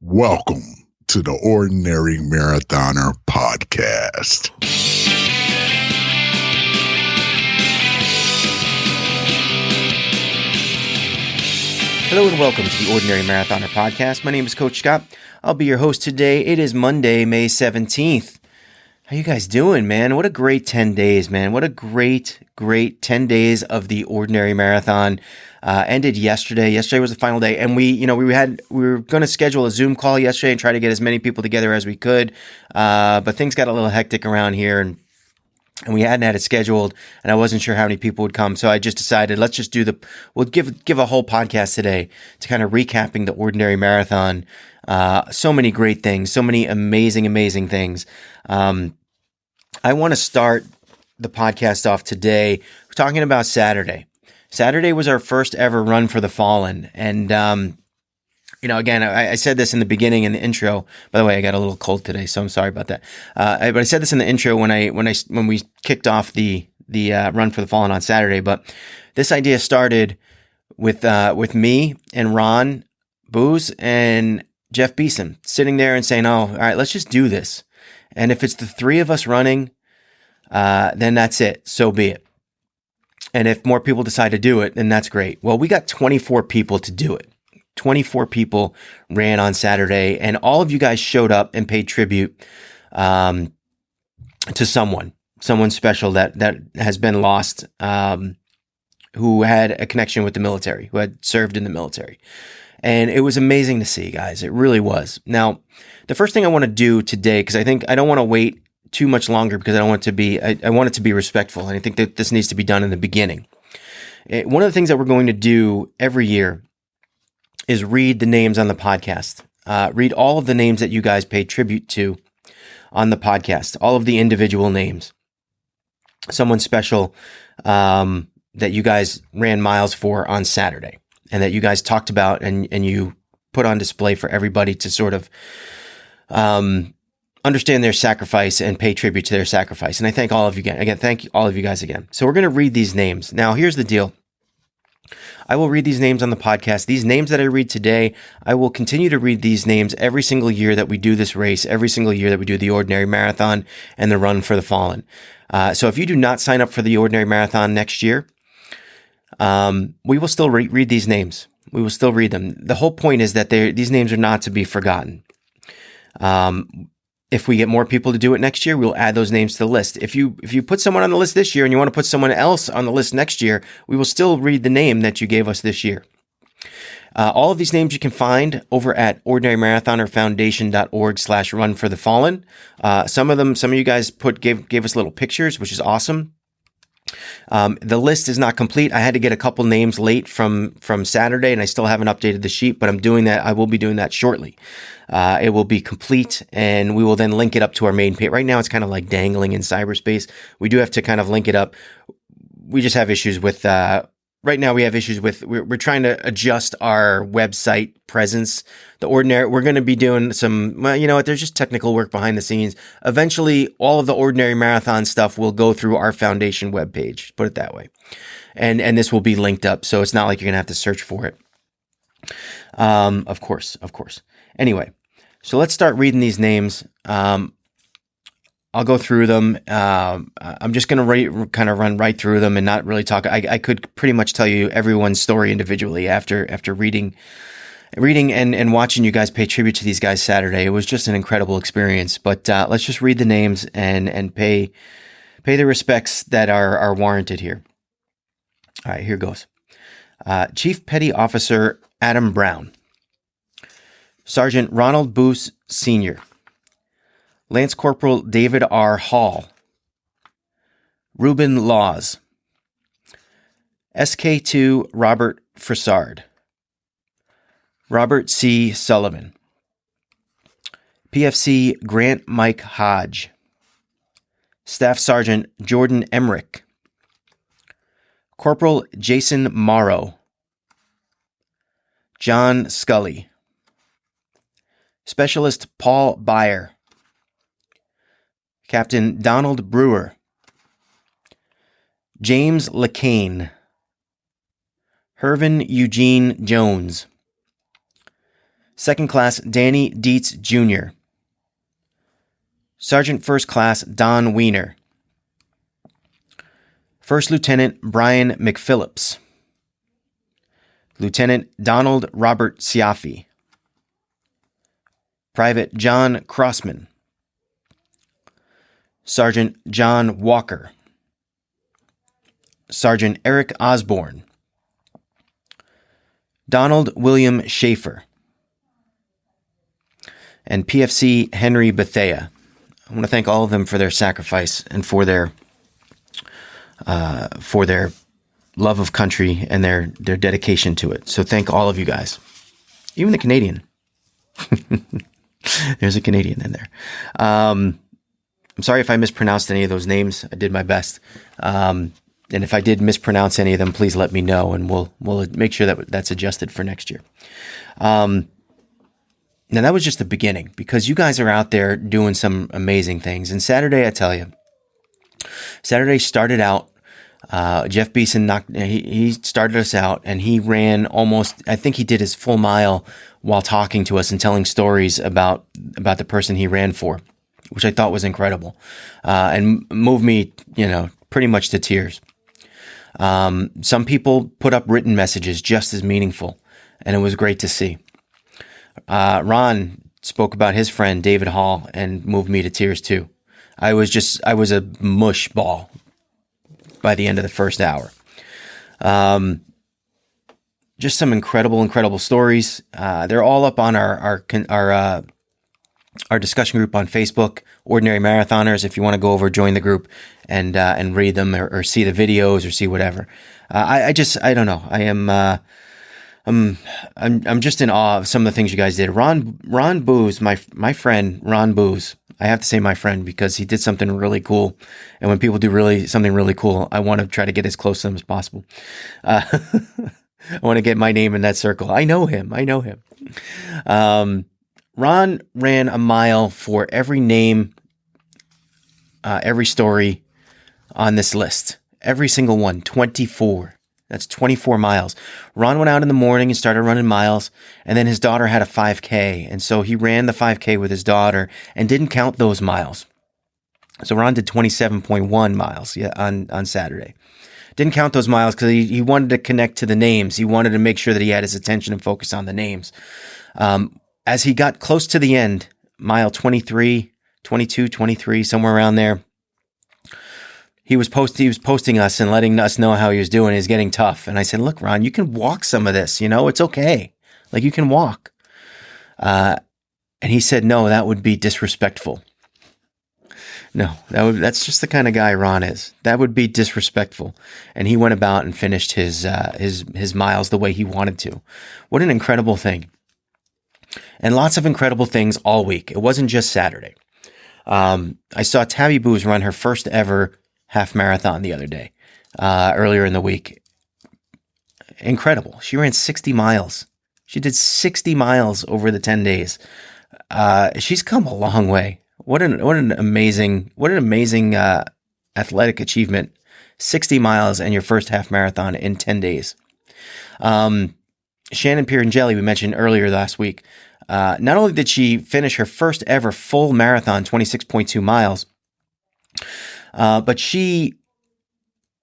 Welcome to the Ordinary Marathoner Podcast. Hello and welcome to the Ordinary Marathoner Podcast. My name is Coach Scott. I'll be your host today. It is Monday, May 17th. How you guys doing, man? What a great 10 days, man. What a great 10 days of the Ordinary Marathon. Ended yesterday. Yesterday was the final day, and we were going to schedule a Zoom call yesterday and try to get as many people together as we could. But things got a little hectic around here, and we hadn't had it scheduled, and I wasn't sure how many people would come. So I just decided, let's just we'll give a whole podcast today to kind of recapping the Ordinary Marathon. So many great things, so many amazing things. I want to start the podcast off today talking about Saturday. Saturday was our first ever Run for the Fallen. And, again, I said this in the beginning in the intro. By the way, I got a little cold today, so I'm sorry about that. But I said this in the intro when we kicked off the Run for the Fallen on Saturday. But this idea started with me and Ron Booz and Jeff Beeson sitting there and saying, "Oh, all right, let's just do this. And if it's the three of us running, then that's it. So be it. And if more people decide to do it, then that's great." Well, we got 24 people to do it. 24 people ran on Saturday, and all of you guys showed up and paid tribute to someone special that has been lost, who had a connection with the military, who had served in the military. And it was amazing to see, guys. It really was. Now, the first thing I want to do today, because I think I don't want to wait too much longer, because I don't want it to be, I want it to be respectful. And I think that this needs to be done in the beginning. One of the things that we're going to do every year is read the names on the podcast. Read all of the names that you guys paid tribute to on the podcast, all of the individual names. Someone special that you guys ran miles for on Saturday, and that you guys talked about and you put on display for everybody to sort of understand their sacrifice and pay tribute to their sacrifice. And I thank all of you again. Again, thank all of you guys again. So we're going to read these names. Now, here's the deal. I will read these names on the podcast. These names that I read today, I will continue to read these names every single year that we do this race, every single year that we do the Ordinary Marathon and the Run for the Fallen. So if you do not sign up for the Ordinary Marathon next year, we will still read these names. We will still read them. The whole point is that these names are not to be forgotten. If we get more people to do it next year, we'll add those names to the list. If you put someone on the list this year and you want to put someone else on the list next year, we will still read the name that you gave us this year. All of these names you can find over at ordinarymarathonfoundation.org/runforthefallen. Some of you guys gave us little pictures, which is awesome. The list is not complete. I had to get a couple names late from Saturday, and I still haven't updated the sheet, but I'm doing that. I will be doing that shortly. It will be complete, and we will then link it up to our main page. Right now, it's kind of like dangling in cyberspace. We do have to kind of link it up. We just have issues with, right now we have issues with, we're trying to adjust our website presence. We're going to be doing some, there's just technical work behind the scenes. Eventually, all of the Ordinary Marathon stuff will go through our foundation webpage, put it that way. And this will be linked up, so it's not like you're going to have to search for it. Of course. Anyway, so let's start reading these names. I'll go through them. I'm just going to kind of run right through them and not really talk. I could pretty much tell you everyone's story individually after reading and watching you guys pay tribute to these guys Saturday. It was just an incredible experience. But let's just read the names and pay the respects that are warranted here. All right, here goes. Chief Petty Officer Adam Brown. Sergeant Ronald Boos Sr., Lance Corporal David R. Hall, Reuben Laws, SK2 Robert Fressard, Robert C. Sullivan, PFC Grant Mike Hodge, Staff Sergeant Jordan Emmerich, Corporal Jason Morrow, John Scully, Specialist Paul Byer, Captain Donald Brewer, James LeCain, Hervin Eugene Jones, Second Class Danny Dietz Jr., Sergeant First Class Don Wiener, First Lieutenant Brian McPhillips, Lieutenant Donald Robert Siafi, Private John Crossman, Sergeant John Walker, Sergeant Eric Osborne, Donald William Schaefer, and PFC Henry Bethea. I want to thank all of them for their sacrifice and for their love of country and their dedication to it. So thank all of you guys. Even the Canadian. There's a Canadian in there. I'm sorry if I mispronounced any of those names. I did my best. And if I did mispronounce any of them, please let me know, and we'll make sure that that's adjusted for next year. Now, that was just the beginning, because you guys are out there doing some amazing things. And Saturday, I tell you, Saturday started out, Jeff Beeson he started us out, and he ran almost, I think he did his full mile while talking to us and telling stories about the person he ran for, which I thought was incredible, and moved me, pretty much to tears. Some people put up written messages just as meaningful, and it was great to see. Ron spoke about his friend David Hall and moved me to tears too. I was a mush ball by the end of the first hour. Just some incredible stories. They're all up on our discussion group on Facebook, Ordinary Marathoners. If you want to go over, join the group and read them or see the videos or see whatever. I don't know. I'm just in awe of some of the things you guys did. Ron Booz, my friend Ron Booz. I have to say my friend, because he did something really cool. And when people do something really cool, I want to try to get as close to them as possible. I want to get my name in that circle. I know him. Ron ran a mile for every name, every story on this list. Every single one, 24. That's 24 miles. Ron went out in the morning and started running miles, and then his daughter had a 5K, and so he ran the 5K with his daughter and didn't count those miles. So Ron did 27.1 miles on Saturday. Didn't count those miles because he wanted to connect to the names. He wanted to make sure that he had his attention and focus on the names. As he got close to the end, mile 23, 22, 23, somewhere around there, he was posting us and letting us know how he was doing. He's getting tough. And I said, look, Ron, you can walk some of this, it's okay. Like, you can walk. And he said, no, that would be disrespectful. No, that's just the kind of guy Ron is. That would be disrespectful. And he went about and finished his miles the way he wanted to. What an incredible thing. And lots of incredible things all week. It wasn't just Saturday. I saw Tabby Booz run her first ever half marathon the other day, earlier in the week. Incredible. She ran 60 miles. She did 60 miles over the 10 days. She's come a long way. What an amazing athletic achievement. 60 miles and your first half marathon in 10 days. Shannon Pierangeli, we mentioned earlier last week. Not only did she finish her first ever full marathon, 26.2 miles, but she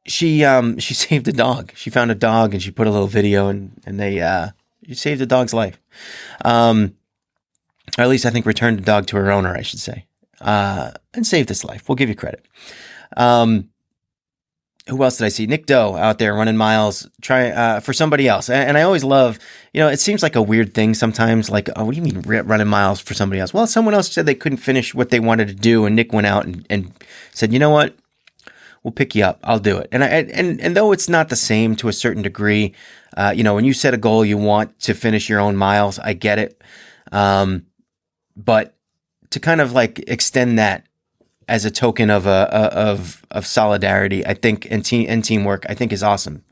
saved a dog. She found a dog and she put a little video and she saved the dog's life. Or at least I think returned the dog to her owner, I should say, and saved its life. We'll give you credit. Who else did I see? Nick Doe out there running miles, for somebody else. And I always love, it seems like a weird thing sometimes, like, oh, what do you mean running miles for somebody else? Well, someone else said they couldn't finish what they wanted to do, and Nick went out and said, you know what? We'll pick you up. I'll do it. And though it's not the same to a certain degree, when you set a goal, you want to finish your own miles. I get it. But to kind of like extend that as a token of solidarity, I think, and teamwork, I think is awesome.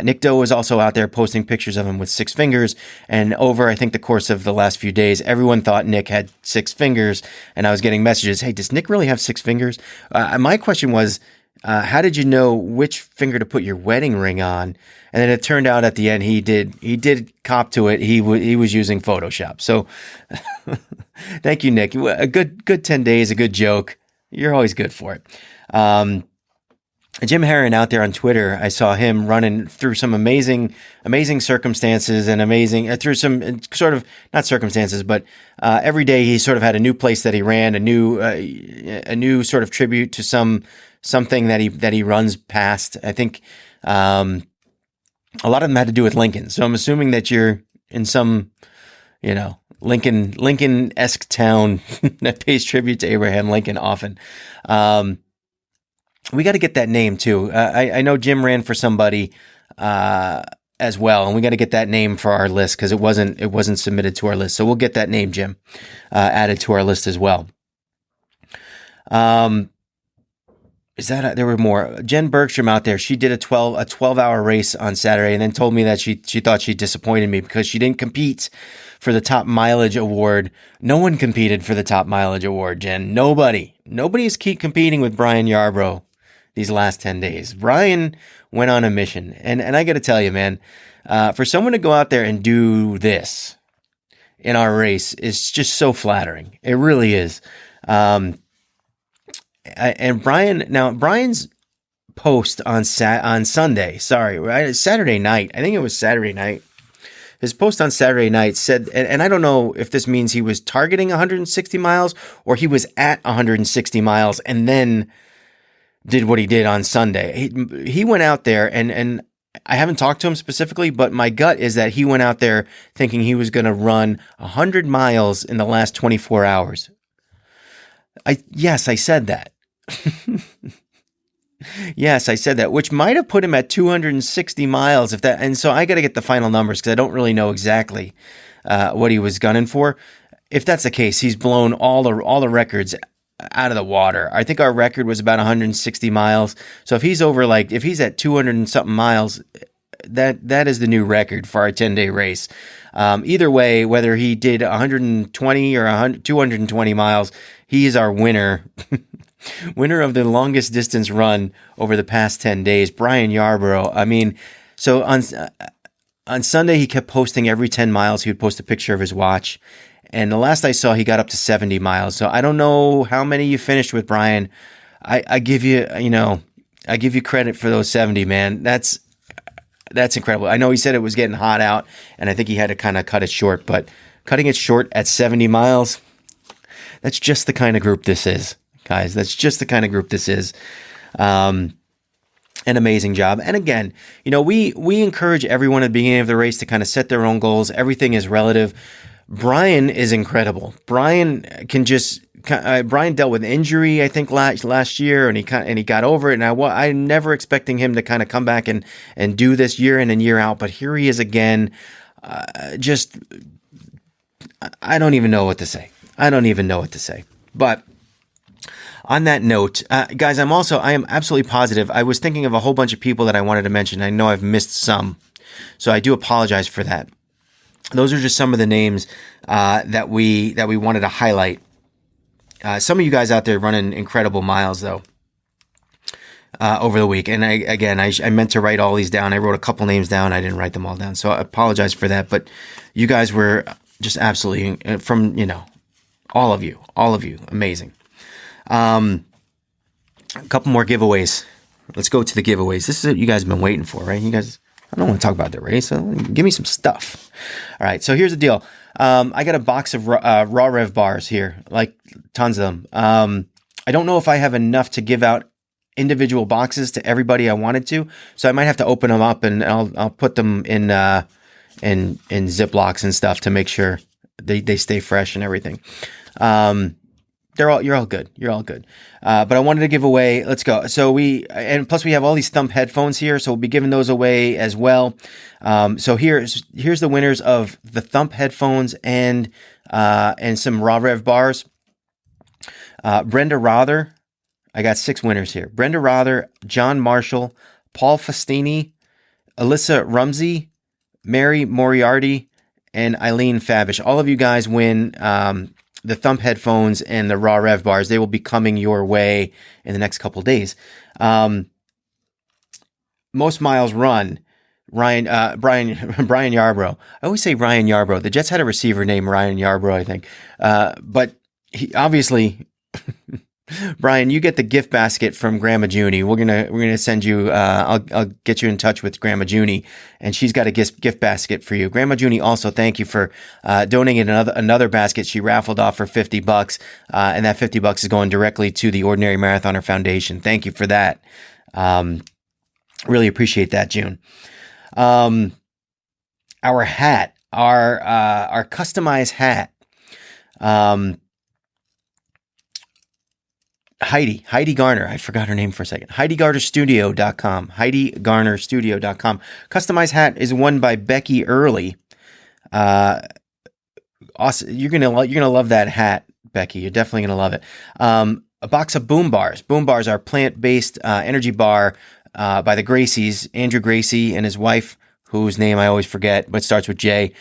Nick Doe was also out there posting pictures of him with 6 fingers, and over, I think, the course of the last few days, everyone thought Nick had 6 fingers, and I was getting messages, hey, does Nick really have 6 fingers? My question was, how did you know which finger to put your wedding ring on? And then it turned out at the end he did cop to it. He was using Photoshop. So thank you, Nick. A good 10 days, a good joke. You're always good for it. Jim Herron out there on Twitter, I saw him running through some amazing circumstances and through some sort of not circumstances, but every day he sort of had a new place that he ran, a new sort of tribute to something that he runs past. I think a lot of them had to do with Lincoln. So I'm assuming that you're in some, Lincoln-esque town that pays tribute to Abraham Lincoln often. We got to get that name too. I know Jim ran for somebody as well, and we got to get that name for our list because it wasn't submitted to our list. So we'll get that name, Jim, added to our list as well. Is that there were more? Jen Bergstrom out there. She did a 12-hour race on Saturday, and then told me that she thought she disappointed me because she didn't compete for the top mileage award. No one competed for the top mileage award, Jen. Nobody is competing with Brian Yarbrough these last 10 days. Brian went on a mission, and I got to tell you, man, for someone to go out there and do this in our race is just so flattering. It really is. And Brian's post on Saturday night. I think it was Saturday night. His post on Saturday night said, and I don't know if this means he was targeting 160 miles or he was at 160 miles and then did what he did on Sunday. He went out there and I haven't talked to him specifically, but my gut is that he went out there thinking he was going to run 100 miles in the last 24 hours. Yes, I said that. Yes, I said that, which might have put him at 260 miles. And so I got to get the final numbers because I don't really know exactly what he was gunning for. If that's the case, he's blown all the records out of the water. I think our record was about 160 miles. So if he's at 200 and something miles, that is the new record for our 10-day race. Either way, whether he did 120 or 220 miles, he is our winner. Winner of the longest distance run over the past 10 days, Brian Yarbrough. I mean, so on Sunday, he kept posting every 10 miles. He would post a picture of his watch. And the last I saw, he got up to 70 miles. So I don't know how many you finished with, Brian. I give you credit for those 70, man. That's incredible. I know he said it was getting hot out, and I think he had to kind of cut it short. But cutting it short at 70 miles, that's just the kind of group this is, guys. That's just the kind of group this is. An amazing job. And again, we encourage everyone at the beginning of the race to kind of set their own goals. Everything is relative. Brian is incredible. Brian dealt with injury, I think, last year, and he got over it. And I'm never expecting him to kind of come back and do this year in and year out. But here he is again. I don't even know what to say. But on that note, guys, I am absolutely positive. I was thinking of a whole bunch of people that I wanted to mention. I know I've missed some, so I do apologize for that. Those are just some of the names that we wanted to highlight. Some of you guys out there running incredible miles, though, over the week. And I meant to write all these down. I wrote a couple names down. I didn't write them all down. So I apologize for that. But you guys were just absolutely, from, all of you, amazing. A couple more giveaways. Let's go to the giveaways. This is what you guys have been waiting for, right? You guys, I don't want to talk about the race. So give me some stuff. All right. So here's the deal. I got a box of Raw Rev bars here, like tons of them. I don't know if I have enough to give out individual boxes to everybody I wanted to, so I might have to open them up and I'll put them in Ziplocs and stuff to make sure they stay fresh and everything. You're all good. But I wanted to give away, let's go. So plus we have all these Thump headphones here, so we'll be giving those away as well. So here's the winners of the Thump headphones and some Raw Rev bars. Brenda Rother, I got 6 winners here. Brenda Rother, John Marshall, Paul Festini, Alyssa Rumsey, Mary Moriarty, and Eileen Fabish. All of you guys win the Thump headphones and the Raw Rev bars, they will be coming your way in the next couple of days. Most miles run, Brian Yarbrough. I always say Ryan Yarbrough. The Jets had a receiver named Ryan Yarbrough, I think. But he obviously, Brian, you get the gift basket from Grandma Junie. We're gonna send you. I'll get you in touch with Grandma Junie, and she's got a gift basket for you. Grandma Junie also, thank you for donating another basket she raffled off for $50, and that $50 is going directly to the Ordinary Marathoner Foundation. Thank you for that. Really appreciate that, June. Our hat, our customized hat. Heidi Garner. I forgot her name for a second. HeidiGarnerStudio.com. HeidiGarnerStudio.com. Customized hat is won by Becky Early. Awesome. You're gonna love that hat, Becky. You're definitely gonna love it. A box of Boom Bars. Boom Bars are plant-based energy bar by the Gracies, Andrew Gracie and his wife, whose name I always forget, but starts with J.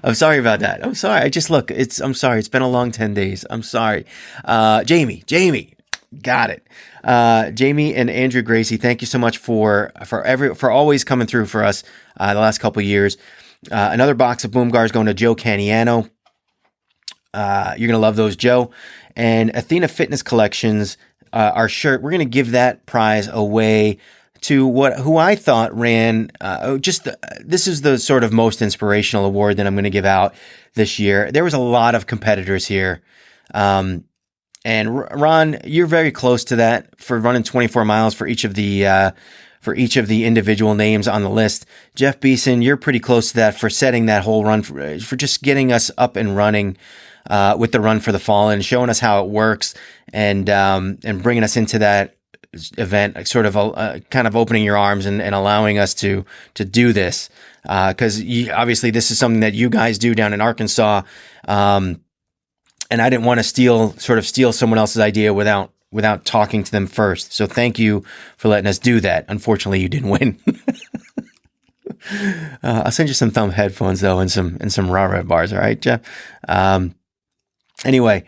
I'm sorry about that. I'm sorry. I'm sorry. It's been a long 10 days. I'm sorry. Jamie, got it. Jamie and Andrew Gracie, thank you so much for always coming through for us the last couple of years. Another box of Boom Bars going to Joe Caniano. You're going to love those, Joe. And Athena Fitness Collections, our shirt, we're going to give that prize away to who I thought ran. This is the sort of most inspirational award that I'm going to give out this year. There was a lot of competitors here, and Ron, you're very close to that for running 24 miles for each of the individual names on the list. Jeff Beeson, you're pretty close to that for setting that whole run for just getting us up and running with the Run for the Fallen, showing us how it works, and bringing us into that event, sort of kind of opening your arms and allowing us to do this, because obviously this is something that you guys do down in Arkansas, and I didn't want to steal someone else's idea without talking to them first. So thank you for letting us do that. Unfortunately, you didn't win. I'll send you some Thumb headphones though, and some Raw Red bars. All right, Jeff. Anyway.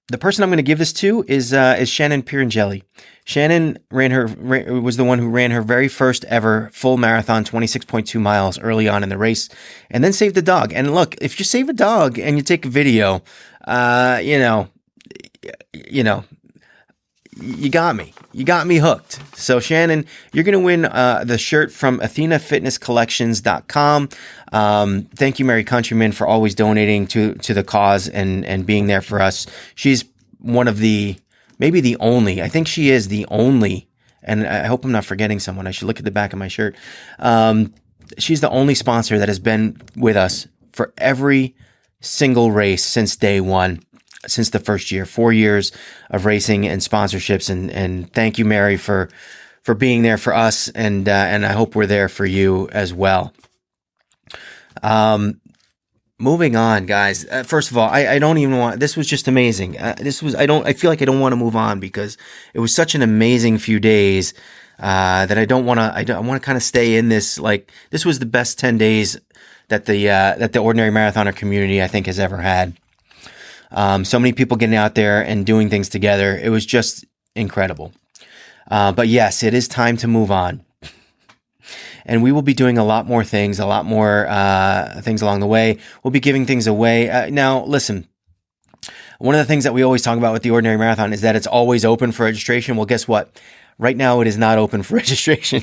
The person I'm going to give this to is Shannon Pirangelli. Shannon was the one who ran her very first ever full marathon, 26.2 miles early on in the race, and then saved a dog. And look, if you save a dog and you take a video, you got me. You got me hooked. So Shannon, you're going to win the shirt from AthenaFitnessCollections.com. Thank you, Mary Countryman, for always donating to the cause and being there for us. She's one of maybe the only, I think she is the only, and I hope I'm not forgetting someone. I should look at the back of my shirt. She's the only sponsor that has been with us for every single race since day one. Since the first year, 4 years of racing and sponsorships, and thank you, Mary, for being there for us, and I hope we're there for you as well. Moving on, guys. First of all, I don't even want. This was just amazing. I feel like I don't want to move on because it was such an amazing few days that I don't want to. I want to kind of stay in this. Like, this was the best 10 days that the Ordinary Marathoner community, I think, has ever had. So many people getting out there and doing things together. It was just incredible. But yes, it is time to move on. And we will be doing a lot more things along the way. We'll be giving things away. Now, listen, one of the things that we always talk about with the Ordinary Marathon is that it's always open for registration. Well, guess what? Right now, it is not open for registration.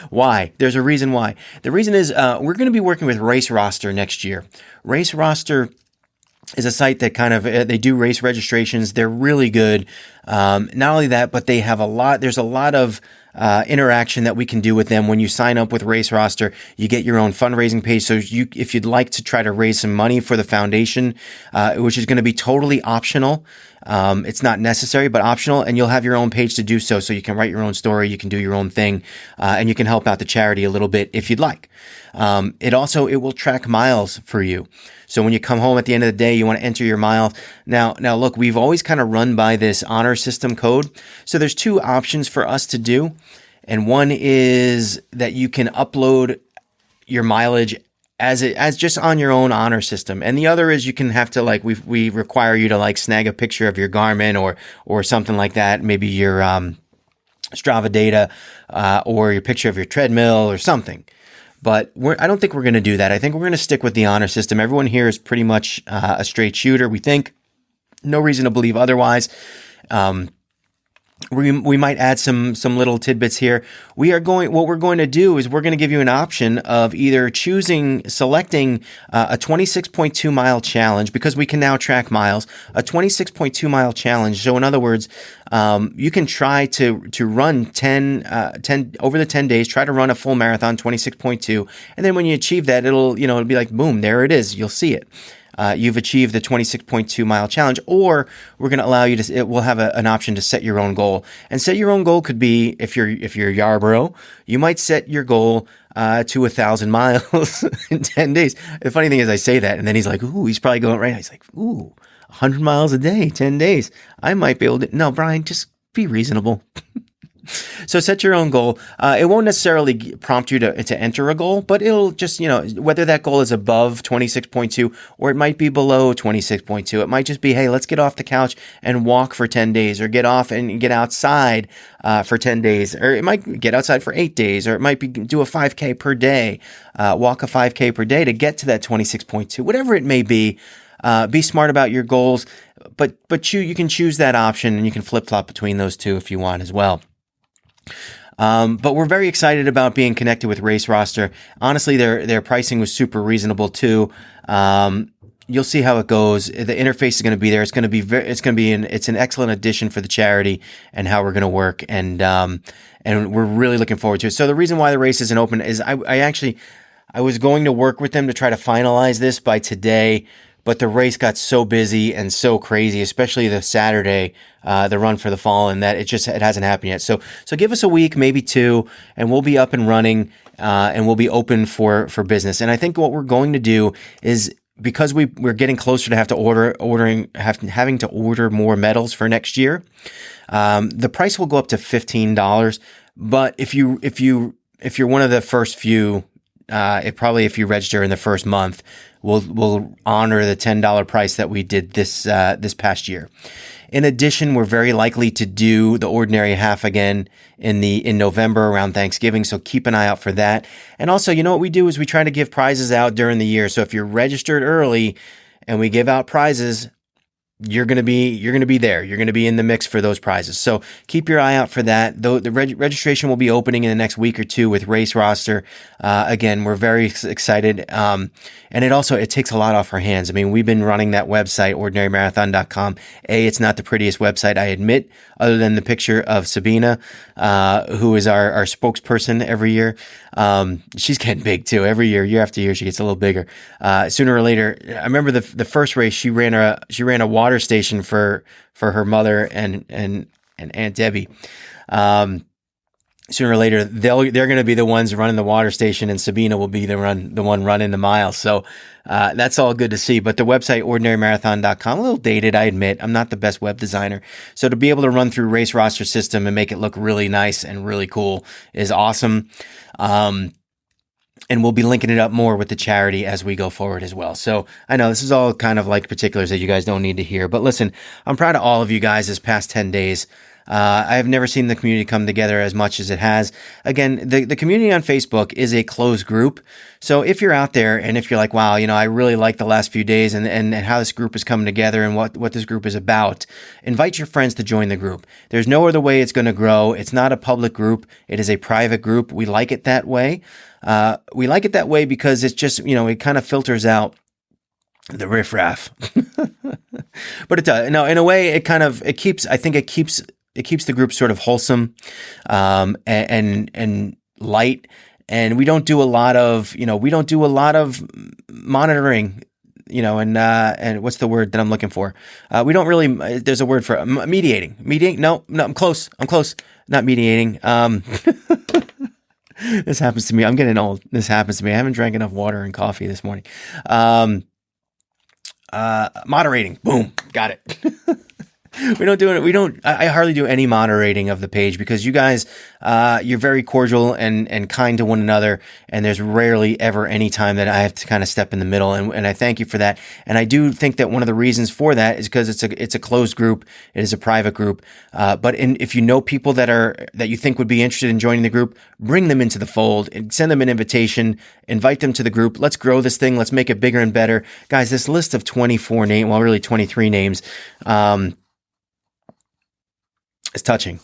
Why? There's a reason why. The reason is we're going to be working with Race Roster next year. Race Roster is a site that they do race registrations. They're really good. Not only that, but they have there's a lot of interaction that we can do with them. When you sign up with Race Roster, you get your own fundraising page. So if you'd like to try to raise some money for the foundation, which is going to be totally optional. It's not necessary, but optional, and you'll have your own page to do so. So you can write your own story, you can do your own thing, and you can help out the charity a little bit if you'd like. It will track miles for you. So when you come home at the end of the day, you want to enter your miles. Now look, we've always kind of run by this honor system code. So there's two options for us to do. And one is that you can upload your mileage as just on your own honor system. And the other is you can have to like, we require you to like snag a picture of your Garmin or something like that. Maybe your, Strava data, or your picture of your treadmill or something. But I don't think we're going to do that. I think we're going to stick with the honor system. Everyone here is pretty much a straight shooter. We think no reason to believe otherwise. We might add some little tidbits here. What we're going to do is we're going to give you an option of either selecting a 26.2 mile challenge, because we can now track miles, a 26.2 mile challenge. So in other words, you can try to run 10 over the 10 days, try to run a full marathon, 26.2. And then when you achieve that, it'll be like, boom, there it is. You'll see it. You've achieved the 26.2 mile challenge, or we're going to allow you to, we'll have an option to set your own goal. And set your own goal could be, if you're Yarborough, you might set your goal to 1,000 miles in 10 days. The funny thing is I say that, and then he's like, ooh, he's probably going right. He's like, ooh, 100 miles a day, 10 days. I might be able to, no, Brian, just be reasonable. So set your own goal. It won't necessarily prompt you to enter a goal, but it'll just, whether that goal is above 26.2 or it might be below 26.2. It might just be, hey, let's get off the couch and walk for 10 days, or get off and get outside for 10 days, or it might get outside for 8 days, or it might be do a 5K per day, walk a 5K per day to get to that 26.2, whatever it may be. Be smart about your goals, but you can choose that option, and you can flip-flop between those two if you want as well. But we're very excited about being connected with Race Roster. Honestly, their pricing was super reasonable too. You'll see how it goes. The interface is going to be there. It's an excellent addition for the charity and how we're going to work. And we're really looking forward to it. So the reason why the race isn't open is I was going to work with them to try to finalize this by today, but the race got so busy and so crazy, especially the Saturday, the Run for the Fallen, that it hasn't happened yet. So give us a week, maybe two, and we'll be up and running, and we'll be open for business. And I think what we're going to do is, because we're getting closer to having to order more medals for next year, the price will go up to $15. But if you're one of the first few, if you register in the first month, we'll honor the $10 price that we did this past year. In addition, we're very likely to do the ordinary half again in November around Thanksgiving, so keep an eye out for that. And also, what we do is we try to give prizes out during the year. So if you're registered early and we give out prizes, you're going to be there. You're going to be in the mix for those prizes. So keep your eye out for that. Though the registration will be opening in the next week or two with Race Roster. Again, we're very excited. And it takes a lot off our hands. I mean, we've been running that website, ordinarymarathon.com. It's not the prettiest website, I admit, other than the picture of Sabina, who is our spokesperson every year. She's getting big too. Every year after year, she gets a little bigger. Sooner or later, I remember the first race, she ran a water station for her mother and Aunt Debbie. Sooner or later, they're going to be the ones running the water station, and Sabina will be the one running the miles. So that's all good to see. But the website, ordinarymarathon.com, a little dated, I admit. I'm not the best web designer. So to be able to run through Race Roster system and make it look really nice and really cool is awesome. And we'll be linking it up more with the charity as we go forward as well. So I know this is all kind of like particulars that you guys don't need to hear. But listen, I'm proud of all of you guys this past 10 days. I have never seen the community come together as much as it has. Again, the community on Facebook is a closed group. So if you're out there and if you're like, wow, I really like the last few days and how this group is coming together and what this group is about, invite your friends to join the group. There's no other way it's going to grow. It's not a public group. It is a private group. We like it that way. We like it that way because it's just, it kind of filters out the riffraff. But it does. No, in a way, it keeps the group sort of wholesome, and light. And we don't do a lot of monitoring, and what's the word that I'm looking for? We don't really, there's a word for mediating. No, I'm close. Not mediating. This happens to me. I'm getting old. This happens to me. I haven't drank enough water and coffee this morning. Moderating. Boom. Got it. We don't do it. I hardly do any moderating of the page because you guys, you're very cordial and kind to one another. And there's rarely ever any time that I have to kind of step in the middle. And I thank you for that. And I do think that one of the reasons for that is because it's a closed group. It is a private group. But if you know people that you think would be interested in joining the group, bring them into the fold and send them an invitation, invite them to the group. Let's grow this thing. Let's make it bigger and better. Guys, this list of 24 names, well, really 23 names, it's touching.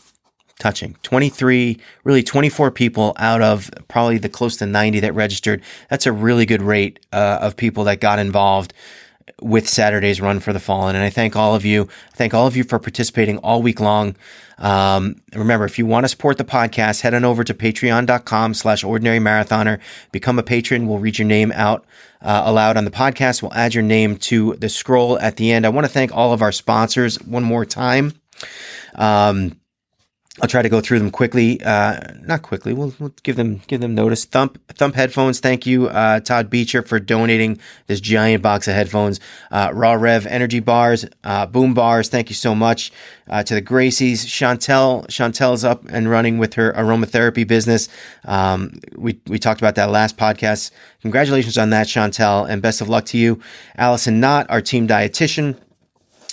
23, really 24 people out of probably the close to 90 that registered. That's a really good rate of people that got involved with Saturday's Run for the Fallen. And I thank all of you. Thank all of you for participating all week long. Remember, if you want to support the podcast, head on over to patreon.com/ordinary marathoner. Become a patron. We'll read your name out aloud on the podcast. We'll add your name to the scroll at the end. I want to thank all of our sponsors one more time. I'll try to go through them quickly. Not quickly. We'll give them notice. Thump headphones. Thank you, Todd Beecher, for donating this giant box of headphones. Raw Rev energy bars, boom bars. Thank you so much to the Gracies. Chantel's up and running with her aromatherapy business. We talked about that last podcast. Congratulations on that, Chantel, and best of luck to you. Allison Knott, our team dietitian.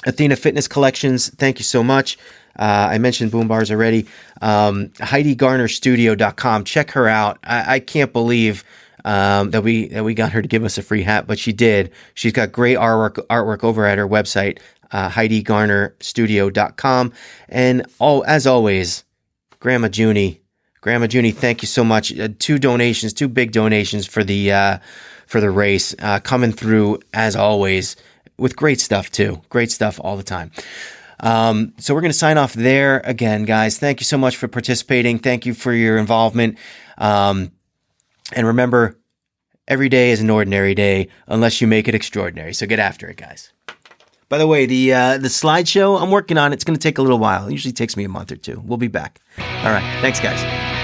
Athena Fitness Collections. Thank you so much. I mentioned Boom Bars already. HeidiGarnerStudio.com. Check her out. I can't believe that we got her to give us a free hat, but she did. She's got great artwork over at her website, HeidiGarnerStudio.com. And as always, Grandma Junie, thank you so much. Two big donations for the race, coming through as always with great stuff too. Great stuff all the time. So we're going to sign off there again, guys. Thank you so much for participating. Thank you for your involvement. And remember, every day is an ordinary day unless you make it extraordinary. So get after it, guys. By the way, the slideshow, I'm working on it. It's going to take a little while. It usually takes me a month or two. We'll be back. All right. Thanks, guys.